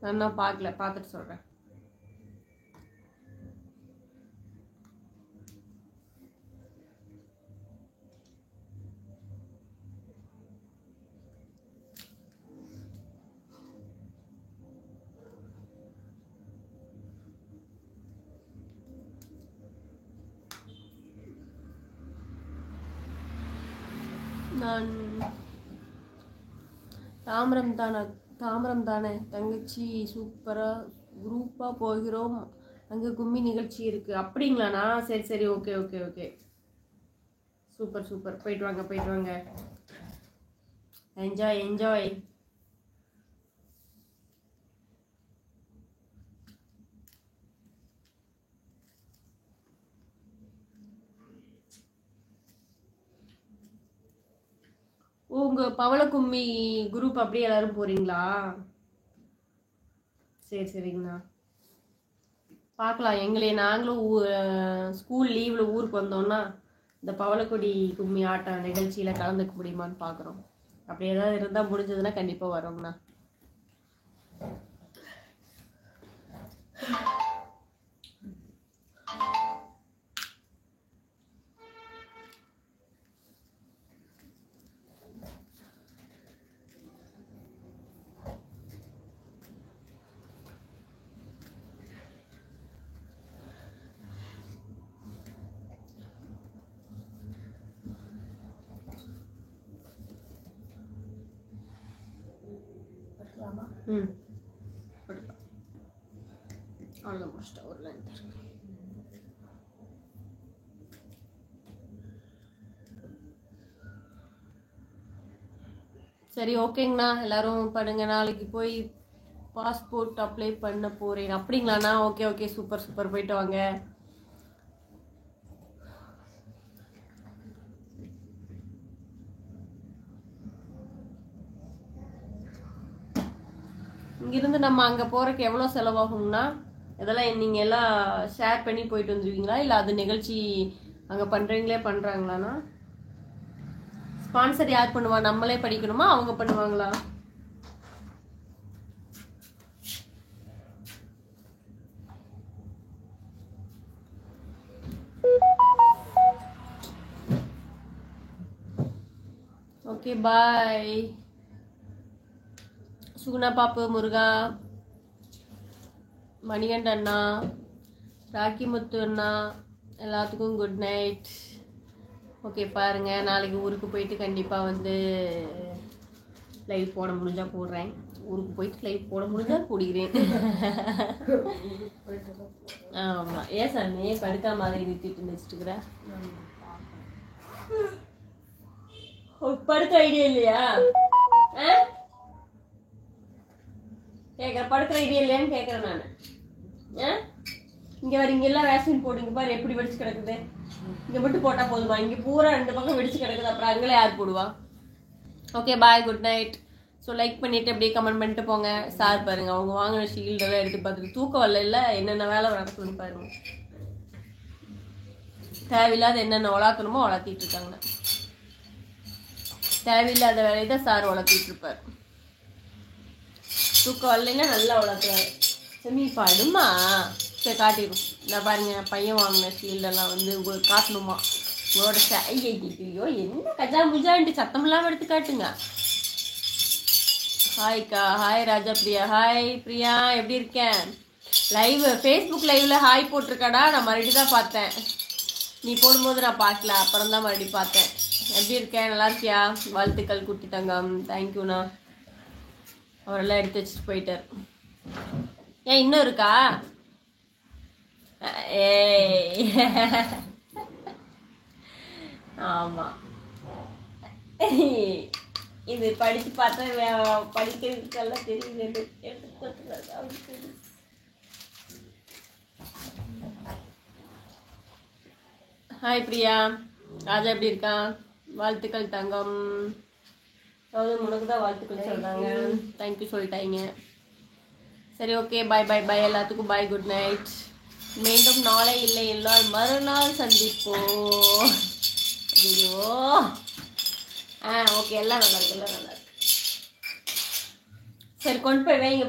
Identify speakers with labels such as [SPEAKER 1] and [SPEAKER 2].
[SPEAKER 1] நான் பார்க்கல, பார்த்துட்டு சொல்கிறேன். நான் தாம்பரம் தானே தங்கச்சி, சூப்பராக குரூப்பாக போகிறோம், அங்கே கும்மி நிகழ்ச்சி இருக்குது. அப்படிங்களாண்ணா? சரி சரி, okay okay okay, super super. போயிட்டு வாங்க போயிட்டு வாங்க, என்ஜாய் என்ஜாய். உங்கள் பவள கும்மி குரூப் அப்படியே எல்லாரும் போகிறீங்களா? சரி சரிங்கண்ணா, பார்க்கலாம். நாங்களும் ஸ்கூல் லீவில் ஊருக்கு வந்தோம்னா இந்த பவளக்கொடி கும்மி ஆட்டம் நிகழ்ச்சியில் கலந்துக்க முடியுமான்னு பார்க்குறோம். அப்படி ஏதாவது இருந்தால் முடிஞ்சதுன்னா கண்டிப்பாக வரோங்கண்ணா. அவ்வளோதான், முடிச்சிட்டேன். ஒரு லைன் தான். சரி ஓகேங்கண்ணா, எல்லாரும் பண்ணுங்க. நாளைக்கு போய் பாஸ்போர்ட் அப்ளை பண்ண போறேன். அப்படிங்களாண்ணா? ஓகே ஓகே, சூப்பர் சூப்பர், போயிட்டு வாங்க. இங்கிருந்து நம்ம அங்கே போகிறக்கு எவ்வளோ செலவாகும்னா, இதெல்லாம் நீங்கள் எல்லாம் ஷேர் பண்ணி போயிட்டு வந்துடுவீங்களா, இல்லை அது நிகழ்ச்சி அங்கே பண்ணுறாங்களாண்ணா? ஸ்பான்சர் யார் பண்ணுவா? நம்மளே படிக்கணுமா, அவங்க பண்ணுவாங்களா? Okay bye. சுகுணா பாப்பு, முருகா, மணிகண்ட அண்ணா, ராக்கி முத்து அண்ணா, எல்லாத்துக்கும் குட் நைட். ஓகே பாருங்க, நாளைக்கு ஊருக்கு போயிட்டு கண்டிப்பாக வந்து லைவ் போட முடிஞ்சா போடுறேன். ஊருக்கு போயிட்டு லைவ் போட முடிஞ்சா கூடிக்கிறேன். ஆமாம். ஏன் சாமி படுக்கா மாதிரி நிறுத்திட்டு வச்சுட்டுக்கிற? படுக்க ஐடியா இல்லையா? கேட்குறேன், படுக்கிற ஐடியா இல்லையான்னு கேட்குறேன் நான். இங்கே வர இங்கெல்லாம் வேக்சின் போடுங்க பாரு, எப்படி வெடிச்சு கிடக்குது. இங்கே மட்டும் போட்டால் போதுமா? இங்கே பூரா 2 பக்கம் வெடிச்சு கிடக்குது, அப்புறம் அங்கே யார் போடுவா? Okay bye, good night. So like பண்ணிவிட்டு அப்படியே கமெண்ட் பண்ணிட்டு போங்க. சார் பாருங்க, அவங்க வாங்கின ஷீல்டெல்லாம் எடுத்து பார்த்துட்டு தூக்கம் வரல, இல்லை என்னென்ன வேலை நடக்கணும்னு பாருங்க. தேவையில்லாத என்னென்ன வளர்க்கணுமோ வளர்த்திட்டு இருக்காங்க. தேவையில்லாத வேலையை தான் சார் வளர்த்திட்டு இருப்பார். தூக்கம் வரலைன்னா நல்லா வளர்க்குறாரு. செமி பாடுமா? சரி காட்டிடும். நான் பாருங்க, பையன் வாங்கின ஷீல்டெல்லாம் வந்து உங்களுக்கு காட்டணுமா? உங்களோட ஐயோ என்ன கஜா முஜான்ட்டு சத்தம் இல்லாமல் எடுத்து காட்டுங்க. ஹாய்க்கா, ஹாய் ராஜா பிரியா, ஹாய் பிரியா, எப்படி இருக்கேன்? லைவ் ஃபேஸ்புக் லைவ்ல ஹாய் போட்டிருக்காடா, நான் மறுபடியும் தான் பார்த்தேன். நீ போடும்போது நான் பார்க்கல, அப்புறம் தான் மறுபடியும் பார்த்தேன். எப்படி இருக்கேன்? நல்லா இருக்கியா? வாழ்த்துக்கள் குட்டி தங்கம், தேங்க்யூண்ணா. அவரெல்லாம் எடுத்து வச்சுட்டு போயிட்டார். ஏன் இன்னும் இருக்கா? ஆமா, இது படிச்சு பார்த்தா படிக்கிறதுக்கெல்லாம் தெரியுது. ஹாய் பிரியா, ராஜா எப்படி இருக்கான்? வாழ்த்துக்கள் தங்கம். உனக்கு தான் வாழ்த்துக்கள் சொல்றாங்க, தேங்க்யூ சொல்லிட்டாங்க. சரி ஓகே, பாய் பாய் பாய், எல்லாத்துக்கும் பாய், குட் நைட். மீண்டும் நாளை இல்லை என்றால் மறுநாள் சந்திப்போம். ஐயோ ஓகே, எல்லாம் நல்லா இருக்கு, எல்லாம் நல்லா இருக்கு. சரி கொண்டு போய் வைங்க.